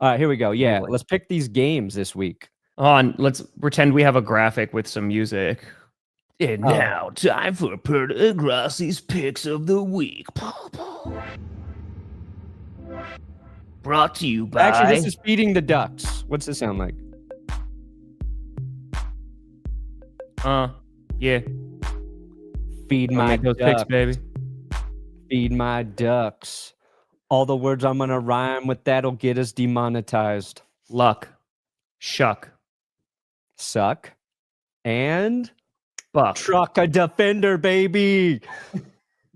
All right, here we go. Yeah, let's pick these games this week. Let's pretend we have a graphic with some music. And now, time for Perna Grossi's Picks of the Week. Brought to you by... Actually, this is Feeding the Ducks. What's this sound like? Yeah. Feed my those ducks, picks, baby. Feed my ducks. All the words I'm going to rhyme with that'll get us demonetized. Luck. Shuck. Suck. And... Buck. Truck a defender, baby.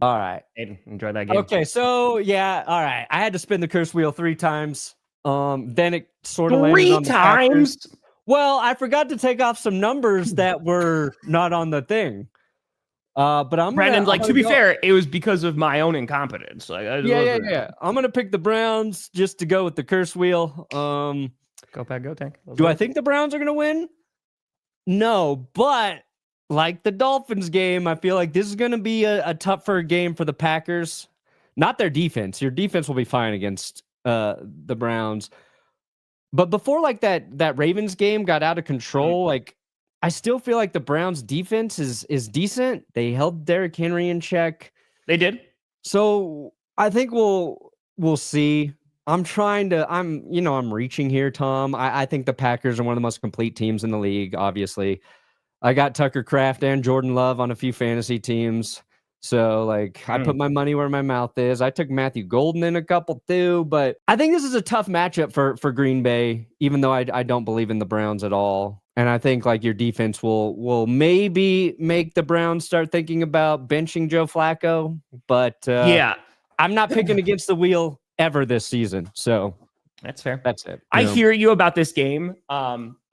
All right. Enjoy that game. Okay, so yeah, all right. I had to spin the curse wheel 3 times. Then it sort of landed on the times. Packers. Well, I forgot to take off some numbers that were not on the thing. But I'm Brandon, to be fair, it was because of my own incompetence. Yeah. I'm gonna pick the Browns just to go with the curse wheel. Go Pack, go Tank. Do I think the Browns are gonna win? No, but like the Dolphins game, I feel like this is going to be a tougher game for the Packers. Not their defense. Your defense will be fine against the Browns. But before that Ravens game got out of control, I still feel like the Browns defense is decent. They held Derrick Henry in check. They did. So I think we'll see. I'm reaching here, Tom. I think the Packers are one of the most complete teams in the league, obviously. I got Tucker Kraft and Jordan Love on a few fantasy teams. So, I put my money where my mouth is. I took Matthew Golden in a couple too, but I think this is a tough matchup for Green Bay, even though I don't believe in the Browns at all. And I think your defense will maybe make the Browns start thinking about benching Joe Flacco. But I'm not picking against the wheel ever this season. So that's fair. That's it. I hear you about this game.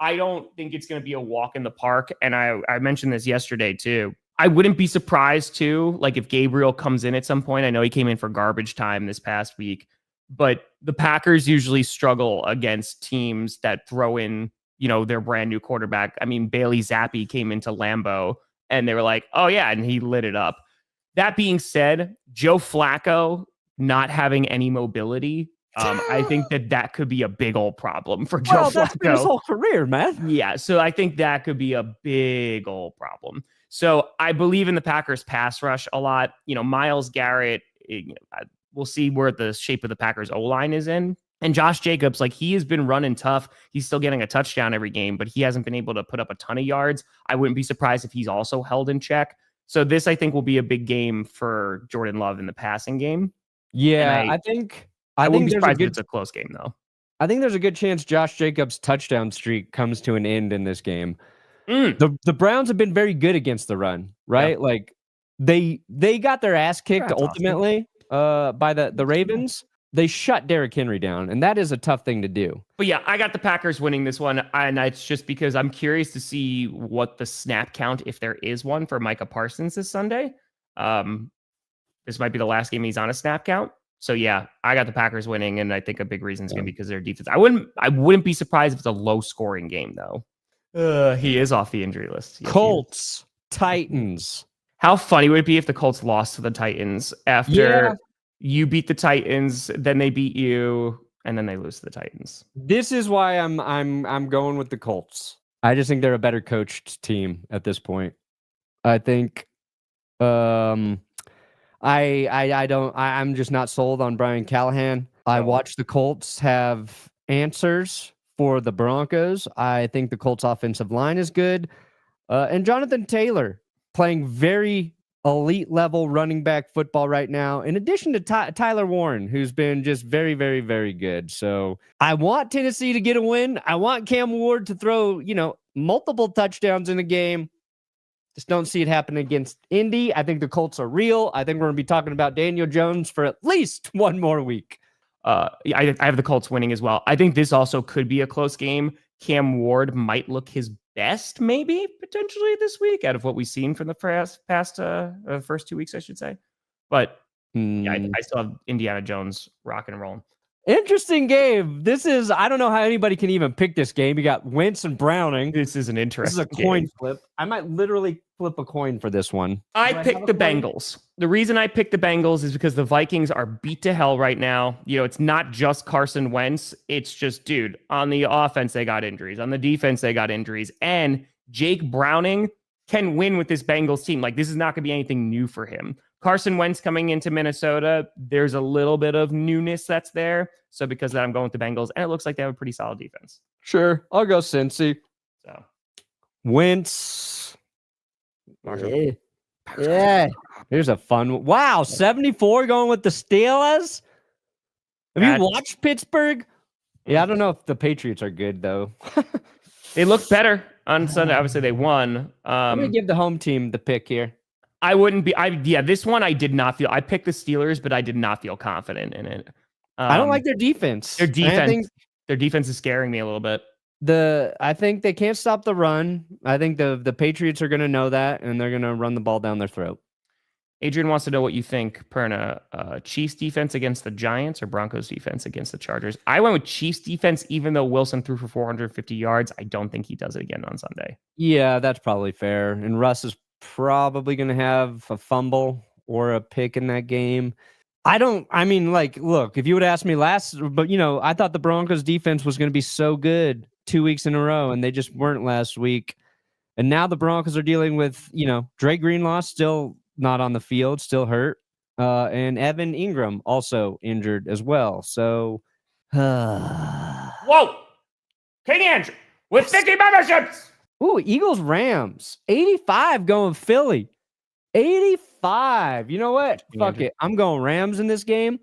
I don't think it's going to be a walk in the park. And I mentioned this yesterday too. I wouldn't be surprised too, if Gabriel comes in at some point. I know he came in for garbage time this past week, but the Packers usually struggle against teams that throw in, their brand new quarterback. I mean, Bailey Zappi came into Lambeau and they were like, oh yeah, and he lit it up. That being said, Joe Flacco not having any mobility, I think that could be a big old problem for Joe Flacco. That's been his whole career, man. Yeah, so I think that could be a big old problem. So I believe in the Packers pass rush a lot. Myles Garrett, we'll see where the shape of the Packers O-line is in. And Josh Jacobs, he has been running tough. He's still getting a touchdown every game, but he hasn't been able to put up a ton of yards. I wouldn't be surprised if he's also held in check. So this, I think, will be a big game for Jordan Love in the passing game. Yeah, I wouldn't be think surprised if it's a close game, though. I think there's a good chance Josh Jacobs' touchdown streak comes to an end in this game. The Browns have been very good against the run, right? Yeah. They got their ass kicked ultimately by the Ravens. They shut Derrick Henry down, and that is a tough thing to do. But yeah, I got the Packers winning this one, and it's just because I'm curious to see what the snap count, if there is one, for Micah Parsons this Sunday. This might be the last game he's on a snap count. So yeah, I got the Packers winning, and I think a big reason is going to be because of their defense. I wouldn't be surprised if it's a low-scoring game, though. He is off the injury list. Yes, Colts, Titans. How funny would it be if the Colts lost to the Titans after you beat the Titans, then they beat you, and then they lose to the Titans? This is why I'm going with the Colts. I just think they're a better coached team at this point. I think I'm just not sold on Brian Callahan. I watched the Colts have answers for the Broncos. I think the Colts offensive line is good. And Jonathan Taylor playing very elite level running back football right now, in addition to Tyler Warren, who's been just very, very, very good. So I want Tennessee to get a win. I want Cam Ward to throw, multiple touchdowns in a game. Just don't see it happen against Indy. I think the Colts are real. I think we're going to be talking about Daniel Jones for at least one more week. I have the Colts winning as well. I think this also could be a close game. Cam Ward might look his best, maybe potentially this week, out of what we've seen from the past first 2 weeks, I should say. But yeah, I still have Indiana Jones rock and rolling. Interesting game. I don't know how anybody can even pick this game. You got Wentz and Browning. This is an interesting This is a coin flip. I might literally flip a coin for this one. I picked the Bengals. The reason I picked the Bengals is because the Vikings are beat to hell right now. It's not just Carson Wentz. It's just, dude, on the offense, they got injuries. On the defense, they got injuries. And Jake Browning can win with this Bengals team. Like, this is not going to be anything new for him. Carson Wentz coming into Minnesota, there's a little bit of newness that's there. So because of that, I'm going with the Bengals. And it looks like they have a pretty solid defense. Sure. I'll go Cincy. So Wentz. Marshall. Yeah. Here's a fun one. Wow, 74 going with the Steelers. Have you watched Pittsburgh? Yeah, I don't know if the Patriots are good, though. They look better on Sunday. Obviously, they won. I'm going to give the home team the pick here. I wouldn't be. This one I did not feel. I picked the Steelers, but I did not feel confident in it. I don't like their defense. Their defense is scaring me a little bit. I think they can't stop the run. I think the Patriots are going to know that, and they're going to run the ball down their throat. Adrian wants to know what you think, Perna. Chiefs defense against the Giants or Broncos defense against the Chargers? I went with Chiefs defense, even though Wilson threw for 450 yards. I don't think he does it again on Sunday. Yeah, that's probably fair. And Russ is probably going to have a fumble or a pick in that game. Look, if you would ask me I thought the Broncos defense was going to be so good 2 weeks in a row, and they just weren't last week. And now the Broncos are dealing with, Dre Greenlaw still not on the field, still hurt. And Evan Ingram also injured as well. So, whoa, Katie Andrew with 50 memberships. Ooh, Eagles Rams 85 going Philly 85. You know what? Fuck it. I'm going Rams in this game.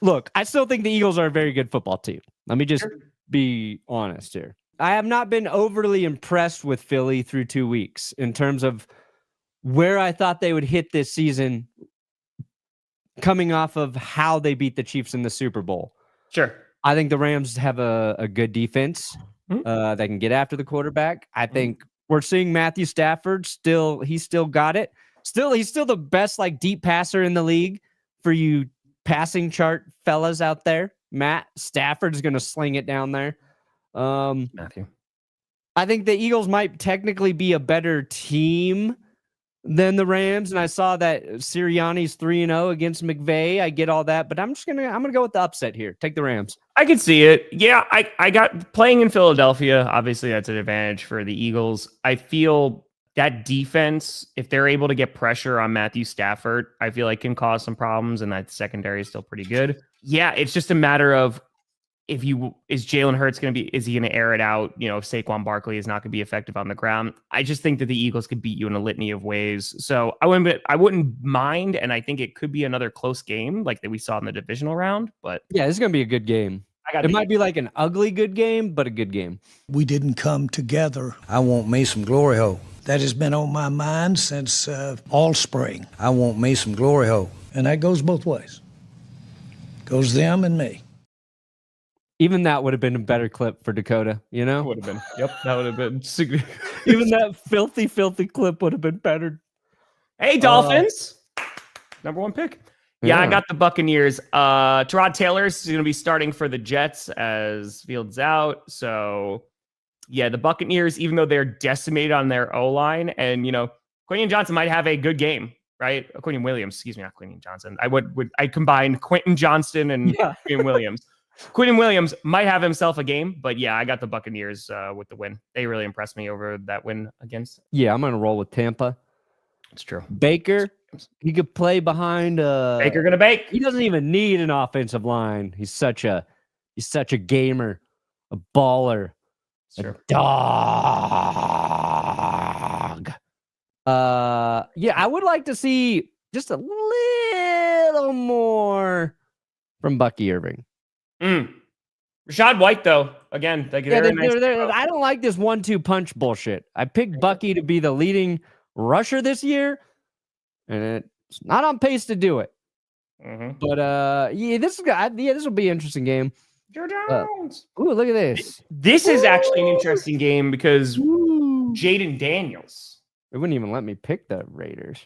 Look, I still think the Eagles are a very good football team. Let me just be honest here. I have not been overly impressed with Philly through 2 weeks in terms of where I thought they would hit this season coming off of how they beat the Chiefs in the Super Bowl. Sure. I think the Rams have a good defense. They can get after the quarterback. I think we're seeing Matthew Stafford he's still got it. He's still the best deep passer in the league for you passing chart fellas out there. Matt Stafford is going to sling it down there. Matthew. I think the Eagles might technically be a better team than the Rams, and I saw that Sirianni's 3-0 against McVay. I get all that, but I'm gonna go with the upset here. Take the Rams. I can see it. Yeah, I got playing in Philadelphia. Obviously, that's an advantage for the Eagles. I feel that defense, if they're able to get pressure on Matthew Stafford, I feel like can cause some problems, and that secondary is still pretty good. Yeah, it's just a matter of is Jalen Hurts is he going to air it out? If Saquon Barkley is not going to be effective on the ground. I just think that the Eagles could beat you in a litany of ways. So I wouldn't mind, and I think it could be another close game like that we saw in the divisional round. But yeah, it's going to be a good game. It might be like an ugly good game, but a good game. We didn't come together. I want me some glory hole. That has been on my mind since all spring. I want me some glory hole. And that goes both ways. Goes them and me. Even that would have been a better clip for Dakota, Would have been. Yep, that would have been. Even that filthy clip would have been better. Hey, Dolphins. Number one pick. Yeah, I got the Buccaneers. Tyrod Taylor is going to be starting for the Jets as Fields out. So, yeah, the Buccaneers, even though they're decimated on their O-line, and, Quentin Johnson might have a good game, right? Quentin Williams, excuse me, not Quentin Johnson. I combined Quentin Johnston and Quentin Williams. Quentin Williams might have himself a game, but yeah, I got the Buccaneers with the win. They really impressed me over that win against. Yeah, I'm going to roll with Tampa. It's true. Baker, he could play behind. Baker going to bake. He doesn't even need an offensive line. He's such a gamer, a baller, a dog. Yeah, I would like to see just a little more from Bucky Irving. Rashad White, though, again, I don't like this 1-2 punch bullshit. I picked Bucky to be the leading rusher this year, and it's not on pace to do it. But this will be an interesting game. Joe Jones. Ooh, look at this. This is actually an interesting game because Jaden Daniels. It wouldn't even let me pick the Raiders.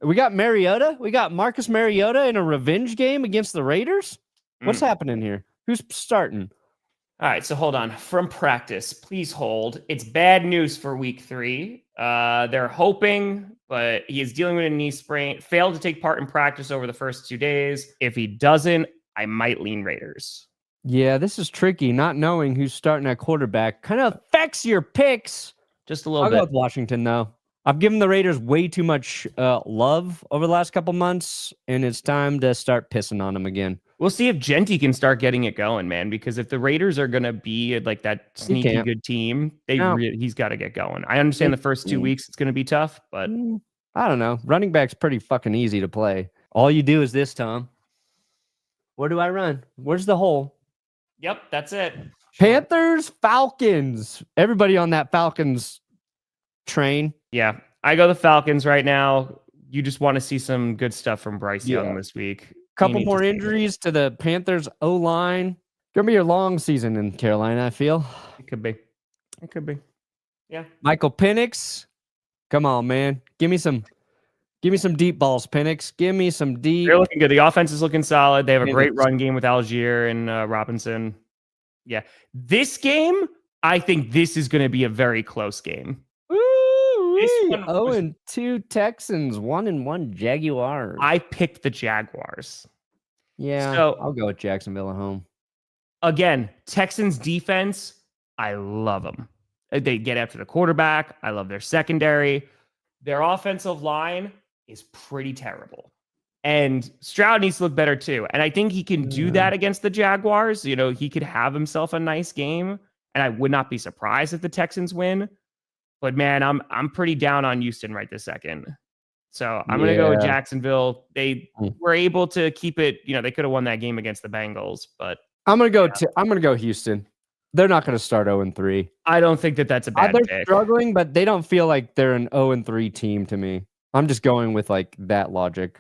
We got Mariota. We got Marcus Mariota in a revenge game against the Raiders. What's happening here? Who's starting? All right, so hold on. From practice, please hold. It's bad news for week 3. They're hoping, but he is dealing with a knee sprain. Failed to take part in practice over the first 2 days. If he doesn't, I might lean Raiders. Yeah, this is tricky. Not knowing who's starting at quarterback kind of affects your picks. Just a little I'll bit. go with Washington, though. I've given the Raiders way too much love over the last couple months, and it's time to start pissing on them again. We'll see if Genty can start getting it going, man, because if the Raiders are going to be like that sneaky good team, he's got to get going. I understand the first 2 weeks it's going to be tough, but I don't know. Running back's pretty fucking easy to play. All you do is this, Tom. Where do I run? Where's the hole? Yep, that's it. Panthers, Falcons. Everybody on that Falcons train. Yeah, I go the Falcons right now. You just want to see some good stuff from Bryce Young this week. Couple more injuries to the Panthers O-line. Gonna be a long season in Carolina, I feel. It could be. It could be. Yeah. Michael Penix. Come on, man. Give me some deep balls, Penix. Give me some deep. They're looking good. The offense is looking solid. They have a great run game with Algier and Robinson. Yeah. This game, I think this is going to be a very close game. Woo! 0-2 Texans, 1-1 Jaguars. I picked the Jaguars. Yeah, so I'll go with Jacksonville at home. Again, Texans defense, I love them. They get after the quarterback. I love their secondary. Their offensive line is pretty terrible. And Stroud needs to look better too. And I think he can do that against the Jaguars. You know, he could have himself a nice game. And I would not be surprised if the Texans win. But man, I'm pretty down on Houston right this second. So I'm going to go with Jacksonville. They were able to keep it. You know, they could have won that game against the Bengals, but I'm going to go Houston. They're not going to start 0-3. I don't think that's a bad pick. They're struggling, but they don't feel like they're an 0-3 team to me. I'm just going with like that logic.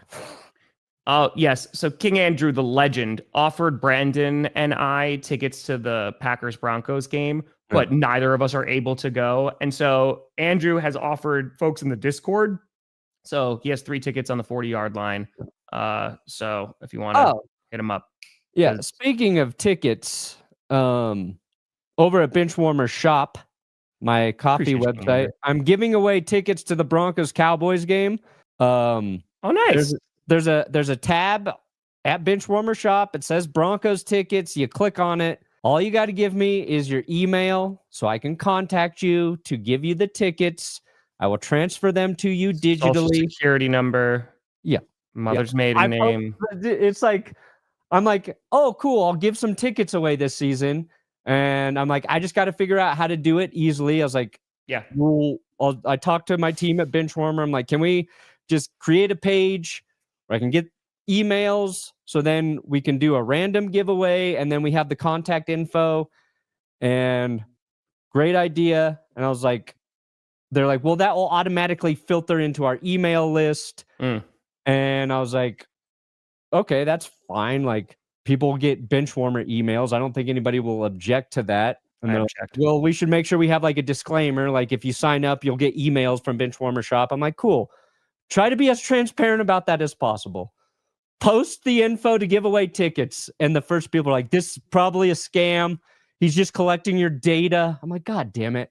Oh, yes. So King Andrew, the legend, offered Brandon and I tickets to the Packers-Broncos game, but neither of us are able to go. And so Andrew has offered folks in the Discord. So he has 3 tickets on the 40-yard line. So if you want to hit him up. Yeah. Speaking of tickets, over at Benchwarmer Shop, my coffee website, I'm giving away tickets to the Broncos-Cowboys game. Oh, nice. There's a tab at Benchwarmer Shop. It says Broncos tickets. You click on it. All you got to give me is your email so I can contact you to give you the tickets. I will transfer them to you digitally. Social security number. Yeah. Mother's maiden name. It's like, I'm like, oh, cool. I'll give some tickets away this season. And I'm like, I just got to figure out how to do it easily. I was like, yeah. Well, I talked to my team at Benchwarmer. I'm like, can we just create a page where I can get emails so then we can do a random giveaway and then we have the contact info? And great idea. And I was like, they're like, well, that will automatically filter into our email list. And I was like, okay, that's fine. Like, people get Benchwarmer emails. I don't think anybody will object to that. And they're like, well, we should make sure we have like a disclaimer. Like, if you sign up, you'll get emails from Benchwarmer Shop. I'm like, cool. Try to be as transparent about that as possible. Post the info to give away tickets. And the first people are like, this is probably a scam. He's just collecting your data. I'm like, God damn it.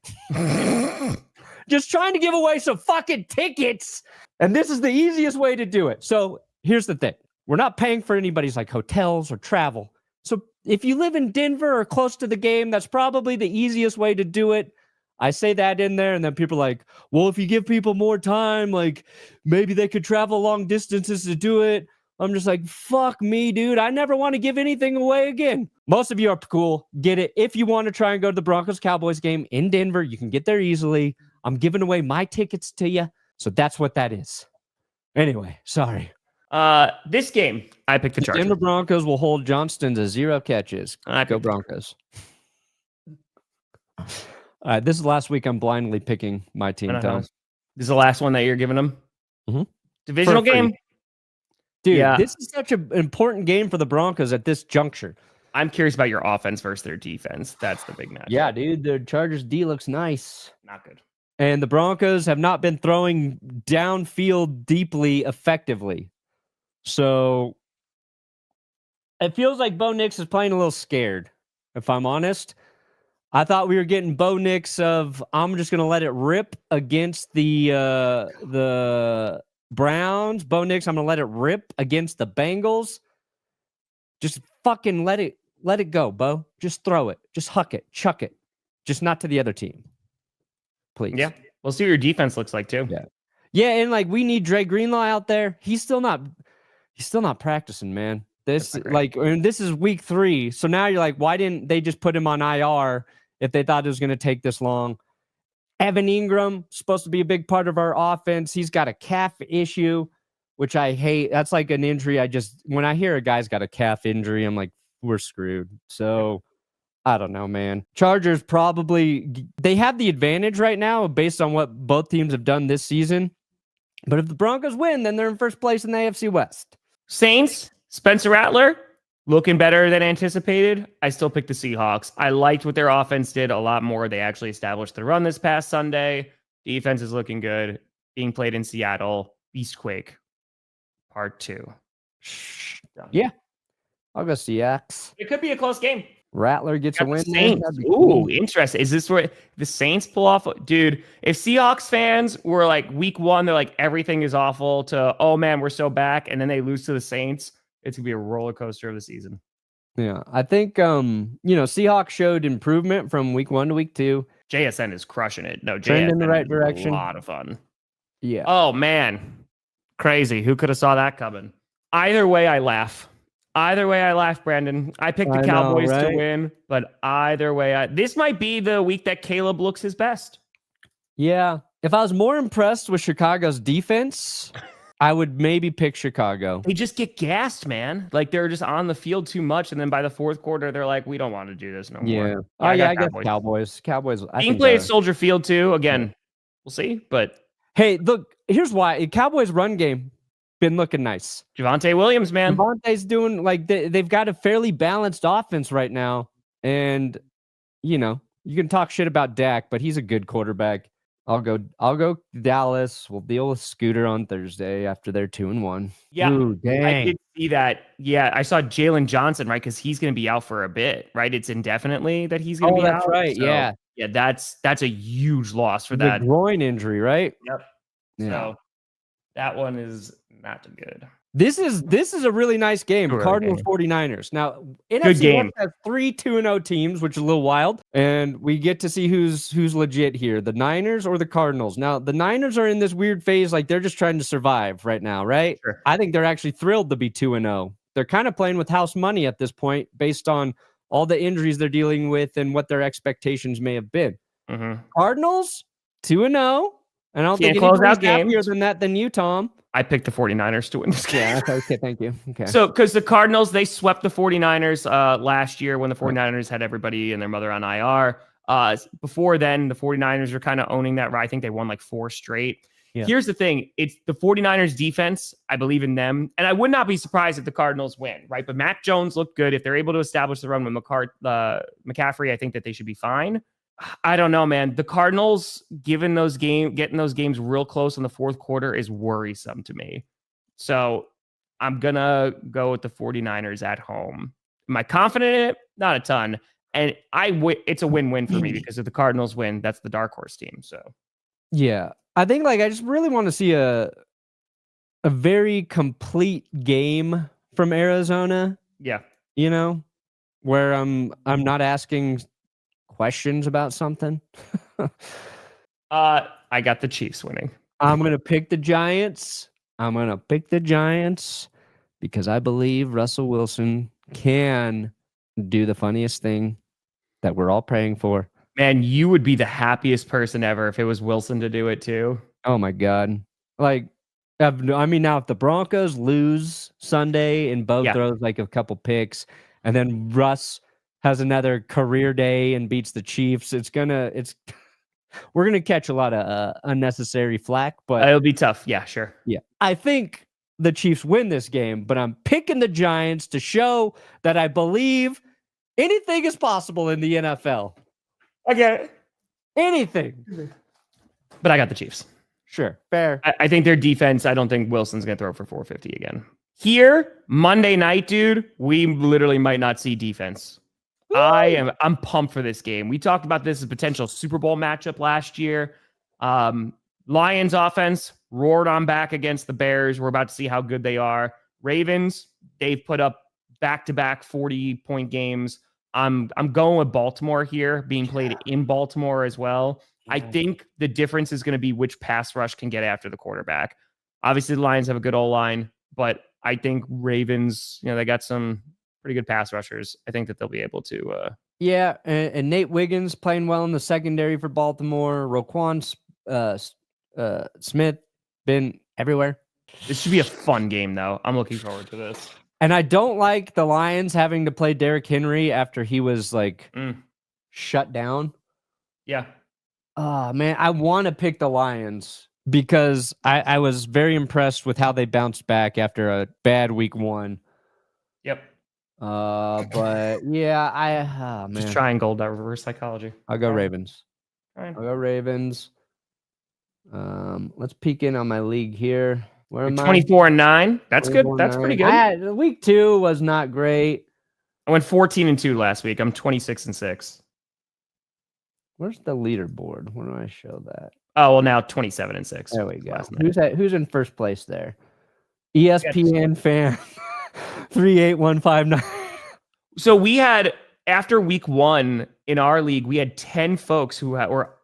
Just trying to give away some fucking tickets. And this is the easiest way to do it. So here's the thing. We're not paying for anybody's like hotels or travel. So if you live in Denver or close to the game, that's probably the easiest way to do it. I say that in there, and then people are like, well, if you give people more time, like maybe they could travel long distances to do it. I'm just like, fuck me, dude. I never want to give anything away again. Most of you are cool. Get it. If you want to try and go to the Broncos-Cowboys game in Denver, you can get there easily. I'm giving away my tickets to you. So that's what that is. Anyway, sorry. This game, I picked the Chargers. Denver Broncos will hold Johnston to 0 catches. Go Broncos. This is last week. I'm blindly picking my team, Tom. This is the last one that you're giving them? Mm-hmm. Divisional game? Dude, this is such an important game for the Broncos at this juncture. I'm curious about your offense versus their defense. That's the big match. Yeah, dude. The Chargers D looks nice. Not good. And the Broncos have not been throwing downfield deeply effectively. So it feels like Bo Nix is playing a little scared. if I'm honest. I thought we were getting Bo Nix of I'm just gonna let it rip against the Browns. Bo Nix, I'm gonna let it rip against the Bengals. Just fucking let it go, Bo. Just throw it. Just huck it. Chuck it. Just not to the other team. Please. Yeah. We'll see what your defense looks like too. Yeah. Yeah, and like we need Dre Greenlaw out there. He's still not practicing, man. This is week 3. So now you're like, why didn't they just put him on IR if they thought it was going to take this long? Evan Ingram, supposed to be a big part of our offense. He's got a calf issue, which I hate. That's like an injury. When I hear a guy's got a calf injury, I'm like, we're screwed. So I don't know, man. Chargers they have the advantage right now based on what both teams have done this season. But if the Broncos win, then they're in first place in the AFC West. Saints, Spencer Rattler, looking better than anticipated. I still pick the Seahawks. I liked what their offense did a lot more. They actually established the run this past Sunday. Defense is looking good. Being played in Seattle. Beastquake, Part 2. Done. Yeah. I'll go Seahawks. It could be a close game. Rattler gets a win. Ooh, interesting. Is this where the Saints pull off? Dude, if Seahawks fans were like week 1, they're like, everything is awful to, oh man, we're so back. And then they lose to the Saints. It's going to be a roller coaster of the season. Yeah. I think, Seahawks showed improvement from week 1 to week 2. JSN is crushing it. No, Trend JSN in the right is direction. A lot of fun. Yeah. Oh man. Crazy. Who could have saw that coming? Either way, I laugh. Brandon. I picked the Cowboys to win, but either way, this might be the week that Caleb looks his best. Yeah. If I was more impressed with Chicago's defense, I would maybe pick Chicago. They just get gassed, man. Like they're just on the field too much, and then by the fourth quarter, they're like, "We don't want to do this no more." I guess Cowboys. Being played at Soldier Field too. Again, we'll see. But hey, look, here's why: Cowboys' run game been looking nice. Javonte Williams, man. Javonte's doing like they've got a fairly balanced offense right now, and you can talk shit about Dak, but he's a good quarterback. I'll go Dallas. We'll deal with Scooter on Thursday after they're 2-1. Yeah, ooh, dang. I did see that. Yeah, I saw Jalen Johnson, right? Because he's going to be out for a bit, right? It's indefinitely that he's going to be out. That's right. So, yeah, that's a huge loss for that groin injury, right? Yep. Yeah. So that one is not good. This is a really nice game. Really Cardinals game. 49ers. Now, Good NFC game. West has 3 2-0 teams, which is a little wild, and we get to see who's legit here, the Niners or the Cardinals. Now, the Niners are in this weird phase, like they're just trying to survive right now, right? Sure. I think they're actually thrilled to be 2-0. They're kind of playing with house money at this point, based on all the injuries they're dealing with and what their expectations may have been. Mm-hmm. Cardinals 2-0, and I don't think close out anybody's happier games. than that than you, Tom. I picked the 49ers to win this game. Yeah, okay, thank you. Okay. So, because the Cardinals, they swept the 49ers last year when the 49ers had everybody and their mother on IR. Before then, the 49ers were kind of owning that. I think they won like 4 straight. Yeah. Here's the thing. It's the 49ers defense. I believe in them. And I would not be surprised if the Cardinals win, right? But Mac Jones looked good. If they're able to establish the run with McCaffrey, I think that they should be fine. I don't know, man. The Cardinals getting those games real close in the fourth quarter is worrisome to me. So I'm going to go with the 49ers at home. Am I confident in it? Not a ton. And it's a win-win for me because if the Cardinals win, that's the dark horse team. So yeah, I think I just really want to see a very complete game from Arizona. Yeah. Where I'm not asking questions about something. I got the Chiefs winning. I'm going to pick the Giants. Because I believe Russell Wilson can do the funniest thing that we're all praying for. Man, you would be the happiest person ever if it was Wilson to do it too. Oh my God. Now if the Broncos lose Sunday and Bo throws like a couple picks, and then Russ has another career day and beats the Chiefs, we're gonna catch a lot of unnecessary flack, but it'll be tough. Yeah, sure. Yeah, I think the Chiefs win this game, but I'm picking the Giants to show that I believe anything is possible in the NFL. I get it. Anything. But I got the Chiefs. Sure, fair. I think their defense, I don't think Wilson's gonna throw for 450 again. Here, Monday night, dude, we literally might not see defense. I'm pumped for this game. We talked about this as a potential Super Bowl matchup last year. Lions offense roared on back against the Bears. We're about to see how good they are. Ravens, they've put up back-to-back 40-point games. I'm going with Baltimore here, being played in Baltimore as well. I think the difference is going to be which pass rush can get after the quarterback. Obviously, the Lions have a good O-line, but I think Ravens, they got some pretty good pass rushers. I think that they'll be able to. Yeah, and Nate Wiggins playing well in the secondary for Baltimore. Roquan Smith been everywhere. This should be a fun game, though. I'm looking forward to this. And I don't like the Lions having to play Derrick Henry after he was shut down. Yeah. Man, I want to pick the Lions because I was very impressed with how they bounced back after a bad week 1. Yep. But yeah, man. Just triangle that reverse psychology. I'll go Ravens. Fine. I'll go Ravens. Let's peek in on my league here. Where am I? 24-9. That's good. That's pretty good. Week 2 was not great. I went 14-2 last week. I'm 26-6. Where's the leaderboard? Where do I show that? Oh, well, now 27-6. There we go. Who's in first place there? ESPN fan 38159. So we had, after week 1 in our league, we had 10 folks who were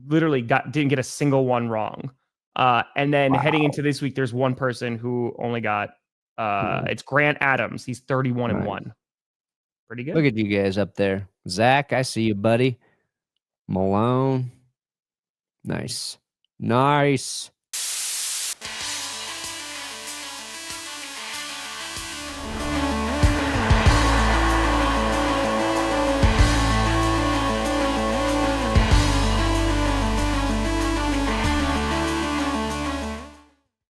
literally didn't get a single one wrong. And then heading into this week, there's one person who only got it's Grant Adams. He's 31-1. Pretty good. Look at you guys up there. Zach, I see you, buddy. Malone. Nice.